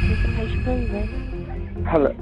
Is the patient breathing? Hello,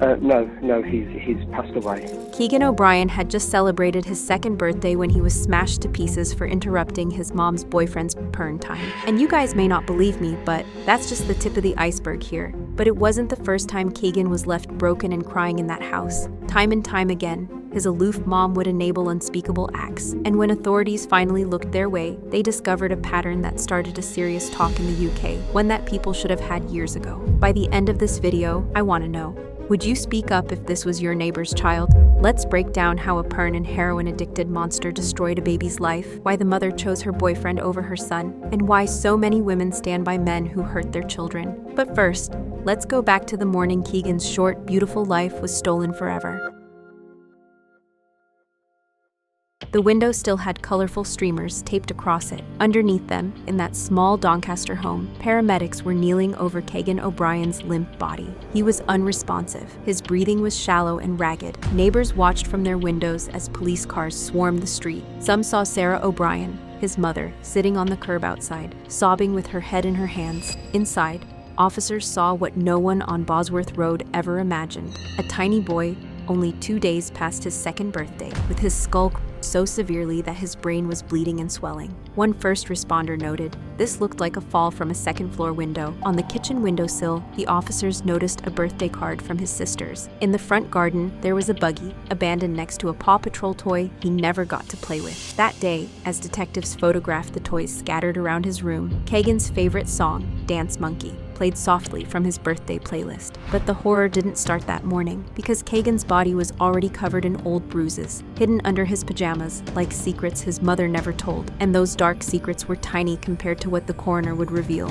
no, he's passed away. Keigan O'Brien had just celebrated his second birthday when he was smashed to pieces for interrupting his mom's boyfriend's pern time. And you guys may not believe me, but that's just the tip of the iceberg here. But it wasn't the first time Keigan was left broken and crying in that house. Time and time again, his aloof mom would enable unspeakable acts. And when authorities finally looked their way, they discovered a pattern that started a serious talk in the UK, one that people should have had years ago. By the end of this video, I want to know, would you speak up if this was your neighbor's child? Let's break down how a pern and heroin-addicted monster destroyed a baby's life, why the mother chose her boyfriend over her son, and why so many women stand by men who hurt their children. But first, let's go back to the morning Keigan's short, beautiful life was stolen forever. The window still had colorful streamers taped across it. Underneath them, in that small Doncaster home, paramedics were kneeling over Keigan O'Brien's limp body. He was unresponsive. His breathing was shallow and ragged. Neighbors watched from their windows as police cars swarmed the street. Some saw Sarah O'Brien, his mother, sitting on the curb outside, sobbing with her head in her hands. Inside, officers saw what no one on Bosworth Road ever imagined. A tiny boy, only 2 days past his second birthday, with his skull so severely that his brain was bleeding and swelling. One first responder noted, this looked like a fall from a second-floor window. On the kitchen windowsill, the officers noticed a birthday card from his sisters. In the front garden, there was a buggy, abandoned next to a Paw Patrol toy he never got to play with. That day, as detectives photographed the toys scattered around his room, Keigan's favorite song, Dance Monkey, played softly from his birthday playlist. But the horror didn't start that morning, because Keigan's body was already covered in old bruises, hidden under his pajamas, like secrets his mother never told, and those dark secrets were tiny compared to what the coroner would reveal.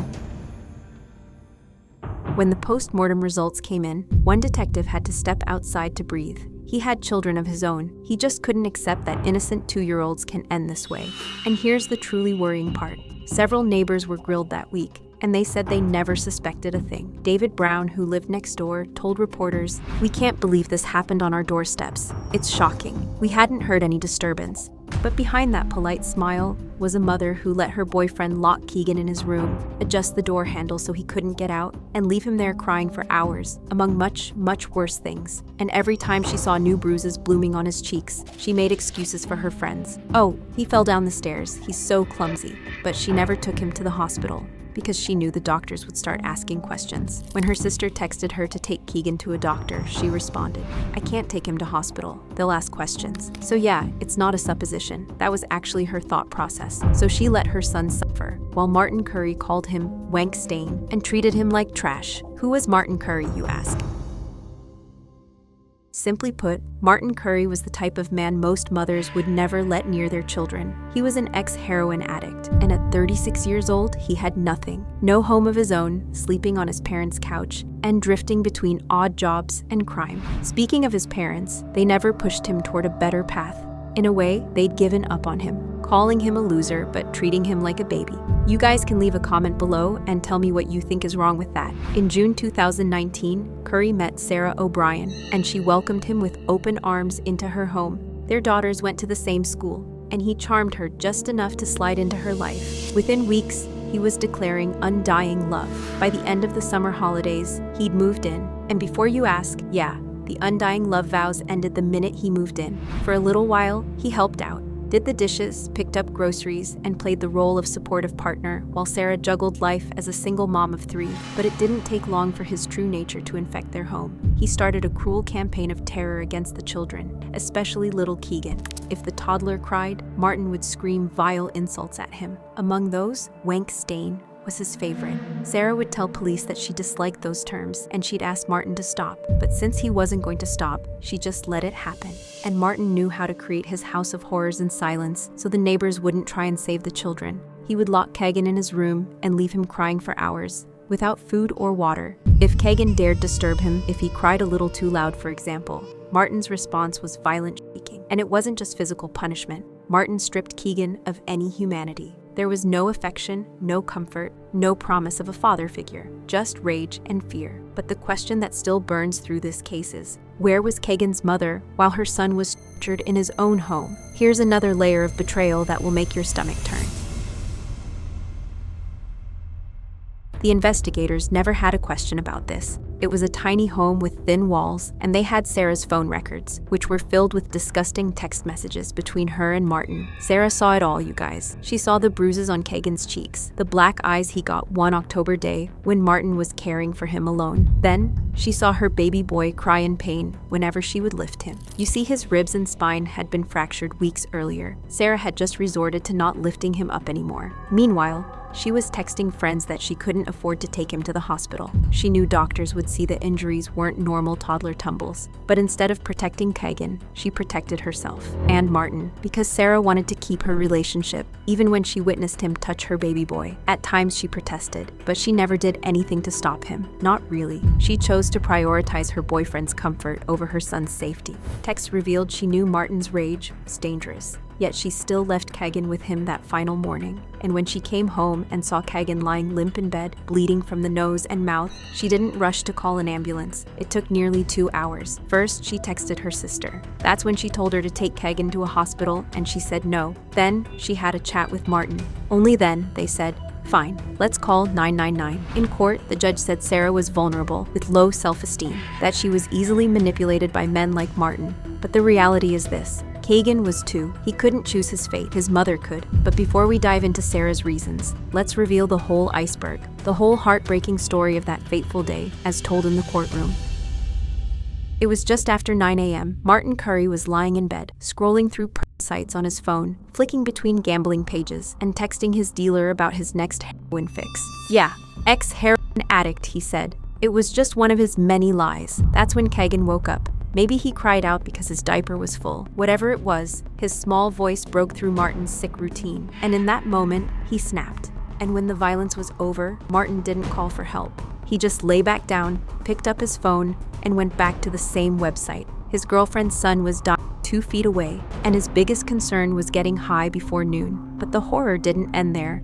When the post-mortem results came in, one detective had to step outside to breathe. He had children of his own. He just couldn't accept that innocent 2-year-olds can end this way. And here's the truly worrying part. Several neighbors were grilled that week, and they said they never suspected a thing. David Brown, who lived next door, told reporters, "We can't believe this happened on our doorsteps. It's shocking. We hadn't heard any disturbance." But behind that polite smile was a mother who let her boyfriend lock Keigan in his room, adjust the door handle so he couldn't get out, and leave him there crying for hours, among much, much worse things. And every time she saw new bruises blooming on his cheeks, she made excuses for her friends. Oh, he fell down the stairs. He's so clumsy. But she never took him to the hospital, because she knew the doctors would start asking questions. When her sister texted her to take Keigan to a doctor, she responded, "I can't take him to hospital. They'll ask questions." So yeah, it's not a supposition. That was actually her thought process. So she let her son suffer, while Martin Curry called him Wank Stain and treated him like trash. Who was Martin Curry, you ask? Simply put, Martin Curry was the type of man most mothers would never let near their children. He was an ex-heroin addict, and at 36 years old, he had nothing. No home of his own, sleeping on his parents' couch, and drifting between odd jobs and crime. Speaking of his parents, they never pushed him toward a better path. In a way, they'd given up on him, calling him a loser but treating him like a baby. You guys can leave a comment below and tell me what you think is wrong with that. In June 2019, Curry met Sarah O'Brien, and she welcomed him with open arms into her home. Their daughters went to the same school, and he charmed her just enough to slide into her life. Within weeks, he was declaring undying love. By the end of the summer holidays, he'd moved in, and before you ask, yeah, the undying love vows ended the minute he moved in. For a little while, he helped out, did the dishes, picked up groceries, and played the role of supportive partner while Sarah juggled life as a single mom of 3. But it didn't take long for his true nature to infect their home. He started a cruel campaign of terror against the children, especially little Keigan. If the toddler cried, Martin would scream vile insults at him. Among those, Wank Stain was his favorite. Sarah would tell police that she disliked those terms, and she'd ask Martin to stop. But since he wasn't going to stop, she just let it happen. And Martin knew how to create his house of horrors in silence, so the neighbors wouldn't try and save the children. He would lock Keigan in his room and leave him crying for hours, without food or water. If Keigan dared disturb him, if he cried a little too loud, for example, Martin's response was violent shrieking. And it wasn't just physical punishment. Martin stripped Keigan of any humanity. There was no affection, no comfort, no promise of a father figure, just rage and fear. But the question that still burns through this case is, where was Keigan's mother while her son was tortured in his own home? Here's another layer of betrayal that will make your stomach turn. The investigators never had a question about this. It was a tiny home with thin walls, and they had Sarah's phone records, which were filled with disgusting text messages between her and Martin. Sarah saw it all, you guys. She saw the bruises on Keigan's cheeks, the black eyes he got one October day when Martin was caring for him alone. Then, she saw her baby boy cry in pain whenever she would lift him. You see, his ribs and spine had been fractured weeks earlier. Sarah had just resorted to not lifting him up anymore. Meanwhile, she was texting friends that she couldn't afford to take him to the hospital. She knew doctors would see the injuries weren't normal toddler tumbles. But instead of protecting Keigan, she protected herself and Martin, because Sarah wanted to keep her relationship, even when she witnessed him touch her baby boy. At times she protested, but she never did anything to stop him. Not really. She chose to prioritize her boyfriend's comfort over her son's safety. Texts revealed she knew Martin's rage was dangerous. Yet she still left Keigan with him that final morning. And when she came home and saw Keigan lying limp in bed, bleeding from the nose and mouth, she didn't rush to call an ambulance. It took nearly 2 hours. First, she texted her sister. That's when she told her to take Keigan to a hospital, and she said no. Then, she had a chat with Martin. Only then, they said, "Fine, let's call 999. In court, the judge said Sarah was vulnerable, with low self-esteem, that she was easily manipulated by men like Martin. But the reality is this. Keigan was 2. He couldn't choose his fate, his mother could. But before we dive into Sarah's reasons, let's reveal the whole iceberg, the whole heartbreaking story of that fateful day, as told in the courtroom. It was just after 9 a.m. Martin Curry was lying in bed, scrolling through sites on his phone, flicking between gambling pages, and texting his dealer about his next heroin fix. Yeah, ex-heroin addict, he said. It was just one of his many lies. That's when Keigan woke up. Maybe he cried out because his diaper was full. Whatever it was, his small voice broke through Martin's sick routine. And in that moment, he snapped. And when the violence was over, Martin didn't call for help. He just lay back down, picked up his phone, and went back to the same website. His girlfriend's son was dying 2 feet away, and his biggest concern was getting high before noon. But the horror didn't end there.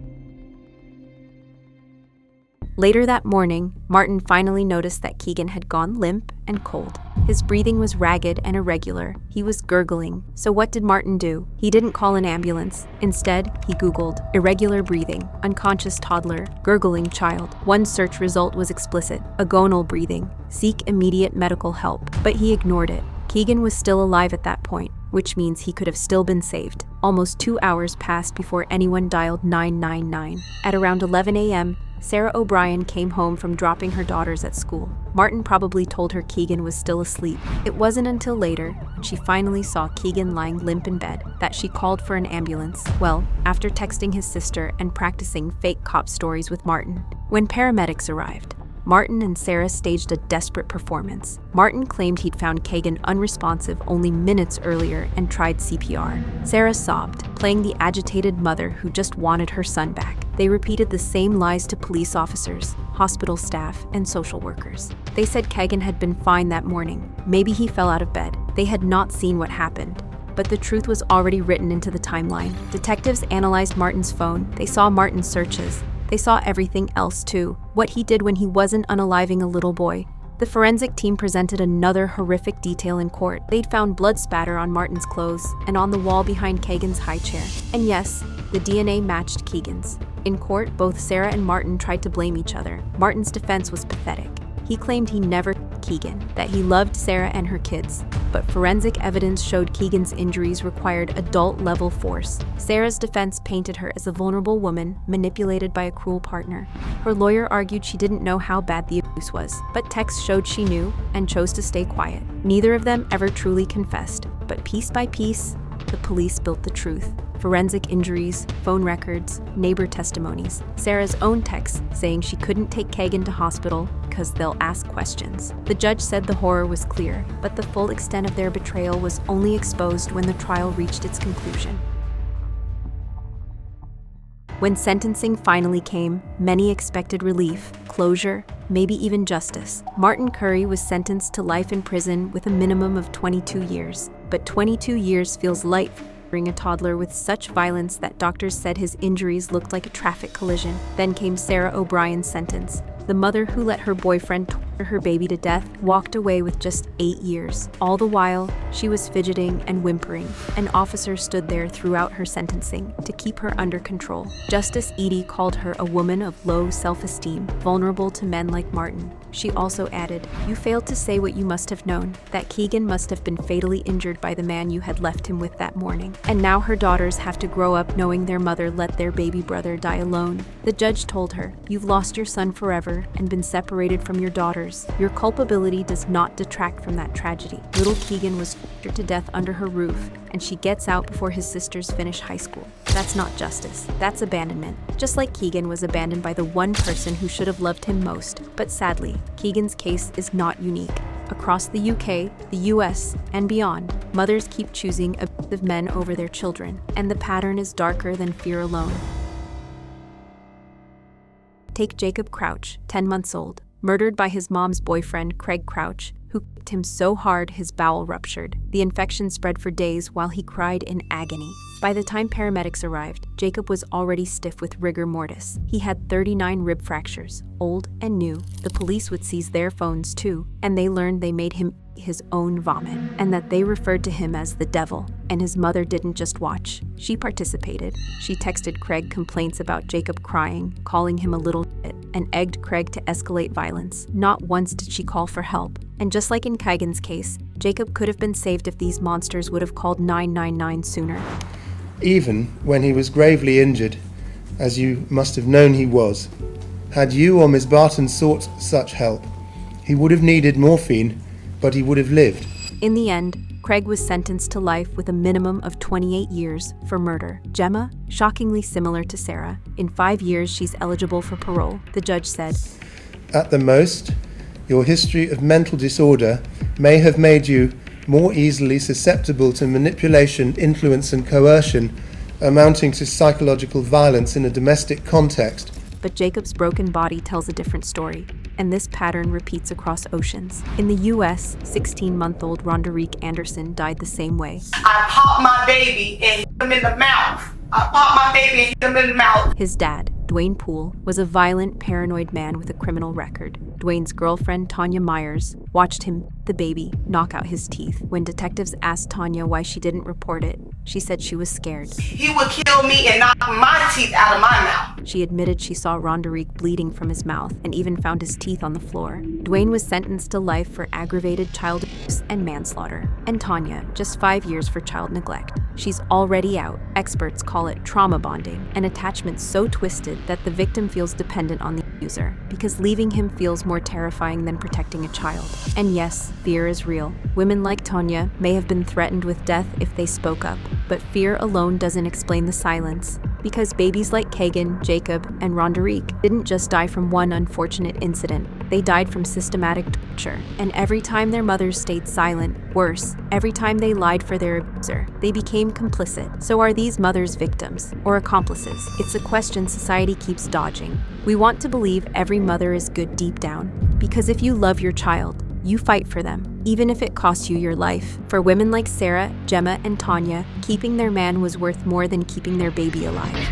Later that morning, Martin finally noticed that Keigan had gone limp and cold. His breathing was ragged and irregular. He was gurgling. So what did Martin do? He didn't call an ambulance. Instead, he Googled irregular breathing, unconscious toddler, gurgling child. One search result was explicit: agonal breathing. Seek immediate medical help. But he ignored it. Keigan was still alive at that point, which means he could have still been saved. Almost 2 hours passed before anyone dialed 999. At around 11 a.m., Sarah O'Brien came home from dropping her daughters at school. Martin probably told her Keigan was still asleep. It wasn't until later, when she finally saw Keigan lying limp in bed, that she called for an ambulance. Well, after texting his sister and practicing fake cop stories with Martin. When paramedics arrived, Martin and Sarah staged a desperate performance. Martin claimed he'd found Keigan unresponsive only minutes earlier and tried CPR. Sarah sobbed, playing the agitated mother who just wanted her son back. They repeated the same lies to police officers, hospital staff, and social workers. They said Keigan had been fine that morning. Maybe he fell out of bed. They had not seen what happened. But the truth was already written into the timeline. Detectives analyzed Martin's phone. They saw Martin's searches. They saw everything else too. What he did when he wasn't unaliving a little boy. The forensic team presented another horrific detail in court. They'd found blood spatter on Martin's clothes and on the wall behind Keigan's high chair. And yes, the DNA matched Keigan's. In court, both Sarah and Martin tried to blame each other. Martin's defense was pathetic. He claimed he never Keigan, that he loved Sarah and her kids. But forensic evidence showed Keigan's injuries required adult-level force. Sarah's defense painted her as a vulnerable woman manipulated by a cruel partner. Her lawyer argued she didn't know how bad the abuse was, but texts showed she knew and chose to stay quiet. Neither of them ever truly confessed, but piece by piece, the police built the truth. Forensic injuries, phone records, neighbor testimonies, Sarah's own texts saying she couldn't take Keigan to hospital because they'll ask questions. The judge said the horror was clear, but the full extent of their betrayal was only exposed when the trial reached its conclusion. When sentencing finally came, many expected relief, closure, maybe even justice. Martin Curry was sentenced to life in prison with a minimum of 22 years. But 22 years feels light for a toddler with such violence that doctors said his injuries looked like a traffic collision. Then came Sarah O'Brien's sentence. The mother who let her boyfriend torture her baby to death walked away with just 8 years. All the while, she was fidgeting and whimpering. An officer stood there throughout her sentencing to keep her under control. Justice Edie called her a woman of low self-esteem, vulnerable to men like Martin. She also added, "You failed to say what you must have known, that Keigan must have been fatally injured by the man you had left him with that morning. And now her daughters have to grow up knowing their mother let their baby brother die alone." The judge told her, "You've lost your son forever and been separated from your daughters. Your culpability does not detract from that tragedy." Little Keigan was tortured to death under her roof, and she gets out before his sisters finish high school. That's not justice. That's abandonment. Just like Keigan was abandoned by the one person who should have loved him most. But sadly, Keigan's case is not unique. Across the UK, the US, and beyond, mothers keep choosing abusive men over their children, and the pattern is darker than fear alone. Take Jacob Crouch, 10 months old, murdered by his mom's boyfriend, Craig Crouch, who kicked him so hard his bowel ruptured. The infection spread for days while he cried in agony. By the time paramedics arrived, Jacob was already stiff with rigor mortis. He had 39 rib fractures, old and new. The police would seize their phones too, and they learned they made him eat his own vomit, and that they referred to him as the devil. And his mother didn't just watch, she participated. She texted Craig complaints about Jacob crying, calling him a little shit, and egged Craig to escalate violence. Not once did she call for help. And just like in Keigan's case, Jacob could have been saved if these monsters would have called 999 sooner. Even when he was gravely injured, as you must have known he was, had you or Miss Barton sought such help, he would have needed morphine, but he would have lived. In the end, Craig was sentenced to life with a minimum of 28 years for murder. Gemma, shockingly similar to Sarah, in 5 years she's eligible for parole, the judge said. At the most, your history of mental disorder may have made you more easily susceptible to manipulation, influence and coercion, amounting to psychological violence in a domestic context. But Jacob's broken body tells a different story, and this pattern repeats across oceans. In the US, 16-month-old Ronderique Anderson died the same way. "I popped my baby and hit him in the mouth. I popped my baby and hit him in the mouth." His dad, Dwayne Poole, was a violent, paranoid man with a criminal record. Dwayne's girlfriend, Tanya Myers, watched him, the baby, knock out his teeth. When detectives asked Tanya why she didn't report it, she said she was scared. "He would kill me and knock my teeth out of my mouth." She admitted she saw Ronderique bleeding from his mouth and even found his teeth on the floor. Dwayne was sentenced to life for aggravated child abuse and manslaughter, and Tanya, just 5 years for child neglect. She's already out. Experts call it trauma bonding, an attachment so twisted that the victim feels dependent on the abuser, because leaving him feels more terrifying than protecting a child. And yes, fear is real. Women like Tanya may have been threatened with death if they spoke up, but fear alone doesn't explain the silence. Because babies like Keigan, Jacob, and Ronderique didn't just die from one unfortunate incident. They died from systematic torture. And every time their mothers stayed silent, worse, every time they lied for their abuser, they became complicit. So are these mothers victims or accomplices? It's a question society keeps dodging. We want to believe every mother is good deep down, because if you love your child, you fight for them, even if it costs you your life. For women like Sarah, Gemma, and Tanya, keeping their man was worth more than keeping their baby alive.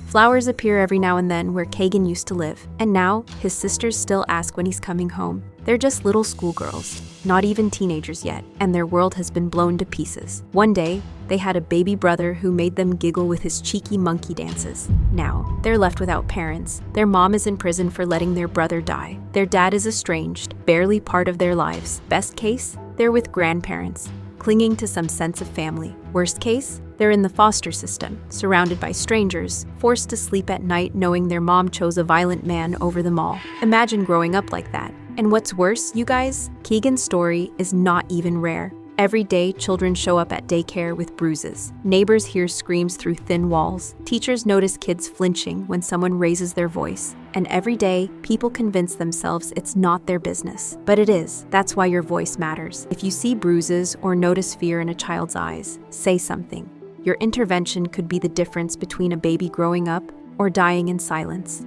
Flowers appear every now and then where Keigan used to live, and now his sisters still ask when he's coming home. They're just little schoolgirls, not even teenagers yet, and their world has been blown to pieces. One day, they had a baby brother who made them giggle with his cheeky monkey dances. Now, they're left without parents. Their mom is in prison for letting their brother die. Their dad is estranged, barely part of their lives. Best case, they're with grandparents, clinging to some sense of family. Worst case, they're in the foster system, surrounded by strangers, forced to sleep at night knowing their mom chose a violent man over them all. Imagine growing up like that. And what's worse, you guys? Keigan's story is not even rare. Every day, children show up at daycare with bruises. Neighbors hear screams through thin walls. Teachers notice kids flinching when someone raises their voice. And every day, people convince themselves it's not their business. But it is. That's why your voice matters. If you see bruises or notice fear in a child's eyes, say something. Your intervention could be the difference between a baby growing up or dying in silence.